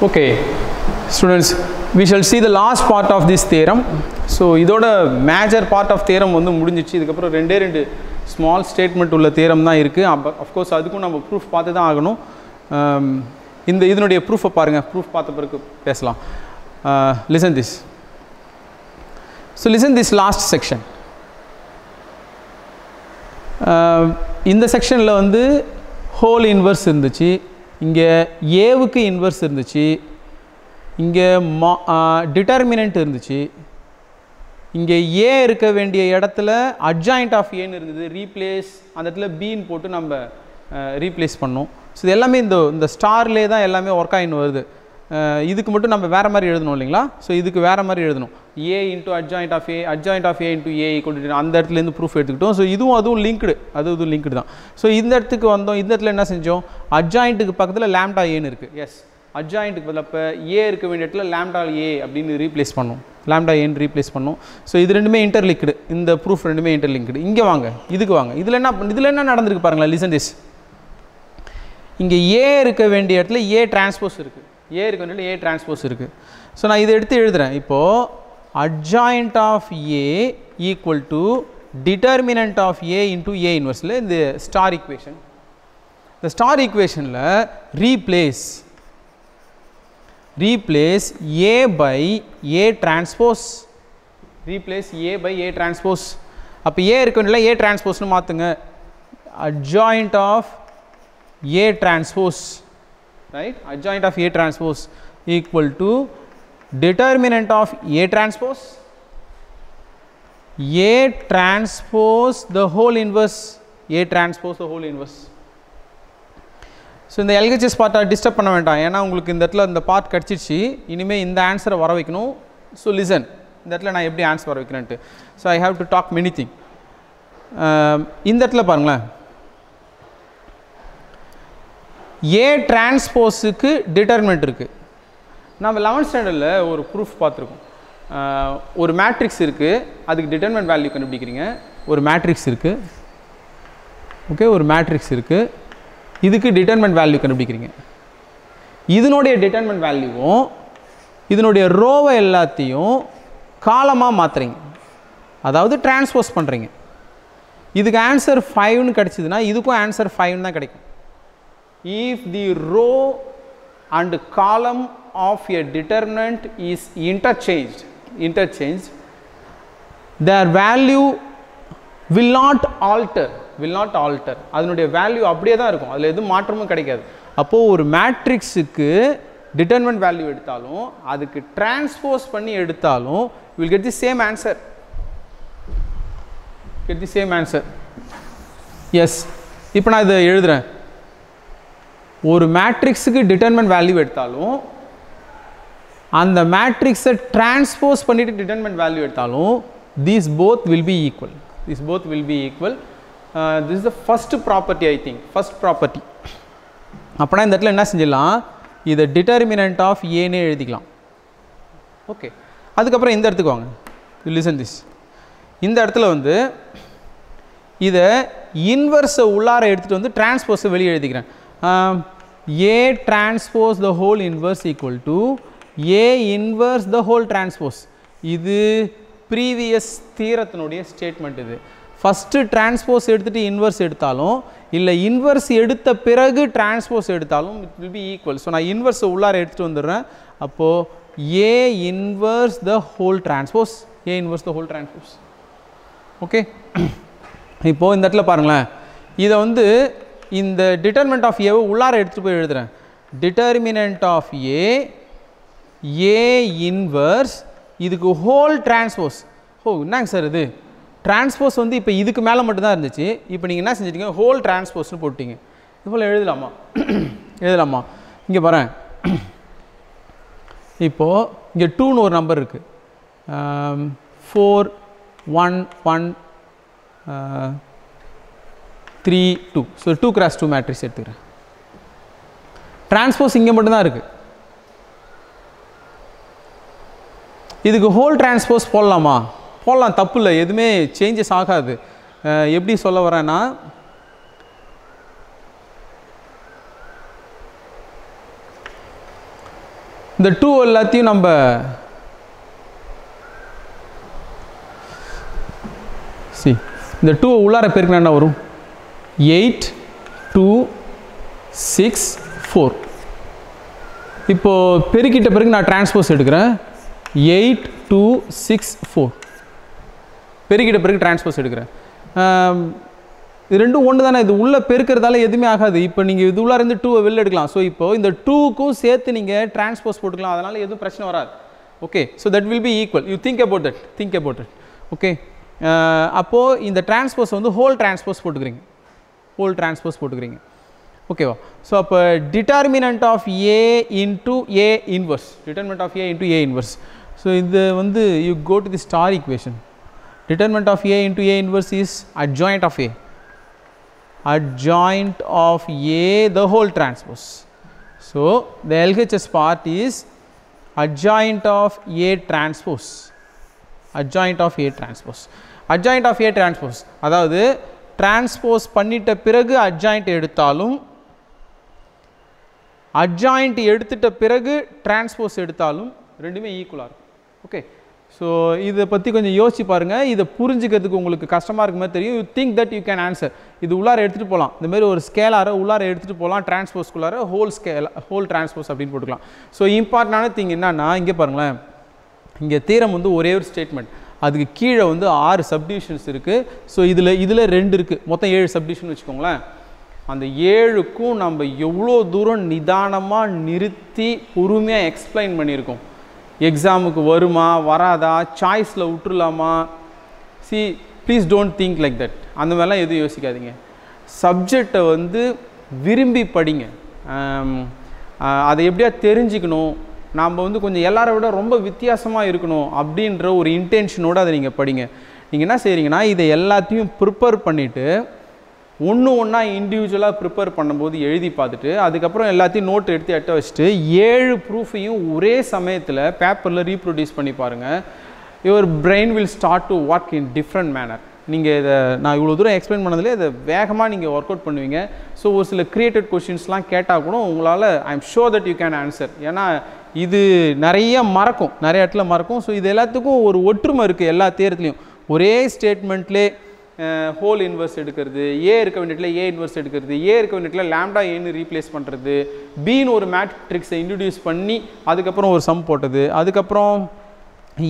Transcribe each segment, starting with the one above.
Okay, students, we shall see the last part of this theorem. So, idoda major part of theorem வந்து முடிஞ்சிச்சு. இதுக்கு அப்புறம் ரெண்டு small statement உள்ள theorem தான் இருக்கு. Of course அதுக்கும் நம்ம proof பார்த்து தான் ஆகணும். இந்த இதனுடைய proof பாருங்க. Proof பார்த்த பிறகு பேசலாம். Listen this. So listen this last section. இந்த செக்ஷன்ல வந்து whole inverse இருந்துச்சு. இங்க a வுக்கு inverse இருந்துச்சு. இங்க determinant இருந்துச்சு. இங்க a இருக்க வேண்டிய இடத்துல adjoint of a ன்னு இருந்தது. replace அந்த இடத்துல b ன்னு போட்டு நம்ம replace பண்ணோம். So இது எல்லாமே இந்த ஸ்டார்லயே தான் எல்லாமே வர்க் ஆயின்னு வருது. இதுக்கு மட்டும் நம்ம வேற மாதிரி எழுதணும் இல்லைங்களா? ஸோ இதுக்கு வேற மாதிரி எழுதணும். a into adjoint of a into a equal to அந்த இடத்துல இருந்து ப்ரூஃப் எடுத்துக்கிட்டோம். ஸோ அதுவும் லிங்க்டு தான். ஸோ இந்த இடத்துக்கு வந்தோம். இந்த இடத்துல என்ன செஞ்சோம்? அட்ஜாயிண்ட்டுக்கு பக்கத்தில் லாம்டா ஏன்னு இருக்குது. எஸ், அட்ஜாயிண்ட்டுக்கு பதில் இப்போ ஏ இருக்க வேண்டிய இடத்துல லாம்டா ஏ அப்படின்னு ரீப்ளேஸ் பண்ணோம். லாம்டா ஏன்னு ரீப்ளேஸ் பண்ணோம். ஸோ இது ரெண்டுமே இன்டர்லிங்க்டு. இந்த ப்ரூஃப் ரெண்டுமே இன்டர்லிங்க்டு. இங்கே வாங்க, இதுக்கு வாங்க. இதில் என்ன நடந்திருக்கு பாருங்களேன். Listen this. இங்கே ஏ இருக்க வேண்டிய இடத்துல ஏ டிரான்ஸ்போஸ் இருக்குது. ஏ இருக்க வேண்டிய ஏ டிரான்ஸ்போஸ் இருக்குது. ஸோ நான் இதை எடுத்து எழுதுகிறேன். இப்போது adjoint of a equal to determinant of a into a inverse இந்த star equation. இந்த star equationல replace a by a transpose. replace a by a transpose. அப்போ a இருக்க வேண்டிய a transpose மாற்றுங்க. adjoint of a transpose, right? adjoint of a transpose equal to determinant of a transpose the whole inverse. So இந்த LHS பார்ட்டை disturb பண்ண வேண்டாம். ஏன்னா உங்களுக்கு இந்த இடத்துல இந்த பார்ட் கிடச்சிச்சு. இனிமேல் இந்த ஆன்சரை வர வைக்கணும். ஸோ லிசன், இந்த இடத்துல நான் எப்படி ஆன்சர் வர வைக்கிறேன்ட்டு. So I have to talk many thing. இந்த இடத்துல பாருங்களேன், ஏ டிரான்ஸ்போஸுக்கு டிட்டர்மினன்ட் இருக்குது. நம்ம 11th ஸ்டாண்டர்டில் ஒரு ப்ரூஃப் பார்த்துருக்கோம். ஒரு மேட்ரிக்ஸ் இருக்குது, அதுக்கு டிட்டர்மினன்ட் வேல்யூ கண்டுபிடிக்கிறீங்க. ஒரு மேட்ரிக்ஸ் இருக்குது, ஓகே, ஒரு மேட்ரிக்ஸ் இருக்குது, இதுக்கு டிட்டர்மினன்ட் வேல்யூ கண்டுபிடிக்கிறீங்க. இதனுடைய டிட்டர்மினன்ட் வேல்யூவும் இதனுடைய ரோவை எல்லாத்தையும் காலமாக மாற்றுறீங்க, அதாவது டிரான்ஸ்போஸ் பண்ணுறீங்க. இதுக்கு ஆன்சர் 5ன்னு கிடச்சிதுன்னா இதுக்கும் ஆன்சர் 5 தான் கிடைக்கும். If the row and column of a determinant is interchanged, their value will not alter. அதனுடைய வேல்யூ அப்படியே தான் இருக்கும், அதில் எதுவும் மாற்றமும் கிடைக்காது. அப்போது ஒரு மேட்ரிக்ஸுக்கு டிட்டர்மினன்ட் வேல்யூ எடுத்தாலும் அதுக்கு டிரான்ஸ்போஸ் பண்ணி எடுத்தாலும் will get the same answer. Yes, இப்போ நான் இதை எழுதுகிறேன். ஒரு மேட்ரிக்ஸுக்கு டிட்டர்மினன்ட் வேல்யூ எடுத்தாலும் அந்த மேட்ரிக்ஸை டிரான்ஸ்போஸ் பண்ணிட்டு டிட்டர்மினன்ட் வேல்யூ எடுத்தாலும் these both will be equal. This is the first property, I think. First property. அப்படின்னா இந்த இடத்துல என்ன செஞ்சிடலாம்? இதை டிட்டர்மினன்ட் ஆஃப் ஏன்னு எழுதிக்கலாம். ஓகே, அதுக்கப்புறம் இந்த இடத்துக்கு வாங்க. Listen this. இந்த இடத்துல வந்து இதை இன்வர்ஸை உள்ளார எடுத்துகிட்டு வந்து டிரான்ஸ்போஸை வெளியே எழுதிக்கிறேன். A transpose the whole inverse equal to A inverse the whole transpose. இது ப்ரீவியஸ் தியரத்தினுடைய ஸ்டேட்மெண்ட். இது ஃபஸ்ட்டு டிரான்ஸ்போஸ் எடுத்துகிட்டு இன்வர்ஸ் எடுத்தாலும் இல்லை இன்வர்ஸ் எடுத்த பிறகு டிரான்ஸ்போஸ் எடுத்தாலும் it will be equal. So நான் இன்வர்ஸை உள்ளார எடுத்துகிட்டு வந்துடுறேன். அப்போது A inverse the whole transpose. Okay, இப்போது இந்த இடத்துல பாருங்களேன், இதை வந்து இந்த டிட்டர்மினன்ட் ஆஃப் ஏவை உள்ளார எடுத்துகிட்டு போய் எழுதுகிறேன். டிட்டர்மினன்ட் ஆஃப் ஏ இன்வர்ஸ் இதுக்கு ஹோல் டிரான்ஸ்போஸ். என்னங்க சார் இது டிரான்ஸ்போஸ் வந்து இப்போ இதுக்கு மேலே மட்டும்தான் இருந்துச்சு, இப்போ நீங்கள் என்ன செஞ்சிட்டீங்க? ஹோல் டிரான்ஸ்போஸ்னு போட்டிங்க. இது போல் எழுதலாமா? இங்கே பாருங்க, இப்போது இங்கே 2ன்னு ஒரு நம்பர் இருக்குது. 4 1 1 3 2. ஸோ 2x2 மேட்ரிக்ஸ் எடுத்துக்கிறேன். டிரான்ஸ்போஸ் இங்கே மட்டும்தான் இருக்குது. இதுக்கு ஹோல் டிரான்ஸ்போஸ் போடலாமா? போடலாம், தப்பு இல்லை, எதுவுமே சேஞ்சஸ் ஆகாது. எப்படி சொல்ல வரேன்னா, இந்த 2 எல்லாத்தையும் நம்ம இந்த 2 உள்ளார பெருக்கினா என்ன வரும் 8 2 6 4 இப்போ பெருக்கிட்ட பிறகு நான் டிரான்ஸ்போஸ் எடுக்கிறேன் 8 2 6 4 பெருக்கிட்ட பிறகு டிரான்ஸ்போஸ் எடுக்கிறேன் இது ரெண்டும் ஒன்று தானே இது உள்ளே பெருக்கிறதால எதுவுமே ஆகாது இப்போ நீங்கள் இது உள்ளார இருந்து 2 வெளில எடுக்கலாம் ஸோ இப்போ இந்த 2க்கும் சேர்த்து நீங்கள் டிரான்ஸ்போஸ் போட்டுக்கலாம் அதனால் எதுவும் பிரச்சனை வராது okay so that will be equal you think about that okay அப்போது இந்த டிரான்ஸ்போஸ் வந்து ஹோல் டிரான்ஸ்போஸ் போட்டுக்கிறீங்க ஓகேவா ஸோ அப்போ determinant of A into A inverse so இது வந்து you go to the star equation determinant of A into A inverse is adjoint of A the whole transpose. So the LHS part is adjoint of A transpose அதாவது transpose பண்ணிட்ட பிறகு adjoint எடுத்தாலும் adjoint எடுத்துட்ட பிறகு transpose எடுத்தாலும் ரெண்டுமே ஈக்குவலாக இருக்கும் ஓகே ஸோ இதை பற்றி கொஞ்சம் யோசிச்சு பாருங்கள் இதை புரிஞ்சுக்கிறதுக்கு உங்களுக்கு கஷ்டமாக இருக்க மாதிரி தெரியும் you think that you can answer இது உள்ளார எடுத்துகிட்டு போகலாம் இந்தமாரி ஒரு ஸ்கேலாரை உள்ளார எடுத்துகிட்டு போகலாம் டிரான்ஸ்போஸ்குள்ளார ஹோல் டிரான்ஸ்போஸ் அப்படின்னு போட்டுக்கலாம் ஸோ இம்பார்ட்டண்டான திங் என்னன்னா இங்கே பாருங்களேன் இங்கே தீரம் வந்து ஒரே ஒரு ஸ்டேட்மெண்ட் அதுக்கு கீழே வந்து 6 சப்டிவிஷன்ஸ் இருக்குது ஸோ இதில் 2 இருக்குது மொத்தம் 7 சப்டிவிஷன் வச்சுக்கோங்களேன் அந்த 7க்கும் நம்ம எவ்வளோ தூரம் நிதானமாக நிறுத்தி பொறுமையாக எக்ஸ்பிளைன் பண்ணியிருக்கோம் எக்ஸாமுக்கு வருமா வராதா சாய்ஸில் விட்டுருலாமா please don't think like that அந்த மாதிரிலாம் எதுவும் யோசிக்காதீங்க சப்ஜெக்டை வந்து விரும்பி படிங்க அதை எப்படியா தெரிஞ்சுக்கணும் நாம் வந்து கொஞ்சம் எல்லாரை விட ரொம்ப வித்தியாசமாக இருக்கணும் அப்படின்ற ஒரு இன்டென்ஷனோடு அதை நீங்கள் படிங்க நீங்கள் என்ன செய்கிறீங்கன்னா இதை எல்லாத்தையும் ப்ரிப்பேர் பண்ணிவிட்டு ஒன்றா இண்டிவிஜுவலாக ப்ரிப்பேர் பண்ணும்போது எழுதி பார்த்துட்டு அதுக்கப்புறம் எல்லாத்தையும் நோட் எடுத்து எட்ட வச்சுட்டு 7 ப்ரூஃபையும் ஒரே சமயத்தில் பேப்பரில் ரீப்ரொடியூஸ் பண்ணி பாருங்கள் your brain will start to work in different manor நீங்கள் இதை நான் இவ்வளோ தூரம் எக்ஸ்பிளைன் பண்ணதிலே இதை வேகமாக நீங்கள் ஒர்க் அவுட் பண்ணுவீங்க ஸோ ஒரு சில கிரியேட்டட் கொஷின்ஸ்லாம் கேட்டால் கூட உங்களால் I am sure that you can answer ஏன்னா இது நிறைய இடத்துல மறக்கும் ஸோ இது எல்லாத்துக்கும் ஒரு ஒற்றுமை இருக்குது எல்லா தேர்வுலையும் ஒரே ஸ்டேட்மெண்ட்லே ஹோல் இன்வர்ஸ் எடுக்கிறது ஏ இருக்க வேண்டியதில் ஏ இன்வர்ஸ் எடுக்கிறது ஏ இருக்க வேண்டியதில் லாம்டா ஏன்னு ரீப்ளேஸ் பண்ணுறது பின்னு ஒரு மேட்ரிக்ஸை இன்ட்ரடியூஸ் பண்ணி அதுக்கப்புறம் ஒரு சம் போட்டது அதுக்கப்புறம்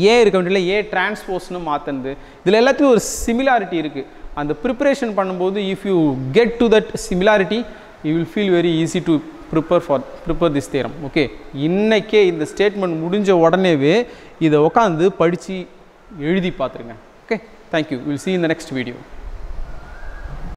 ஏ இருக்க வேண்டியதில் ஏ டிரான்ஸ்போஸ்னு மாற்றுறது இதில் எல்லாத்தையும் ஒரு சிமிலாரிட்டி இருக்குது அந்த ப்ரிப்பரேஷன் பண்ணும்போது if you get to that similarity you will feel very easy to prepare this theorem okay இன்றைக்கே இந்த ஸ்டேட்மெண்ட் முடிஞ்ச உடனேவே இதை உட்காந்து படித்து எழுதி பார்த்துருங்க okay thank you we'll see you in the next video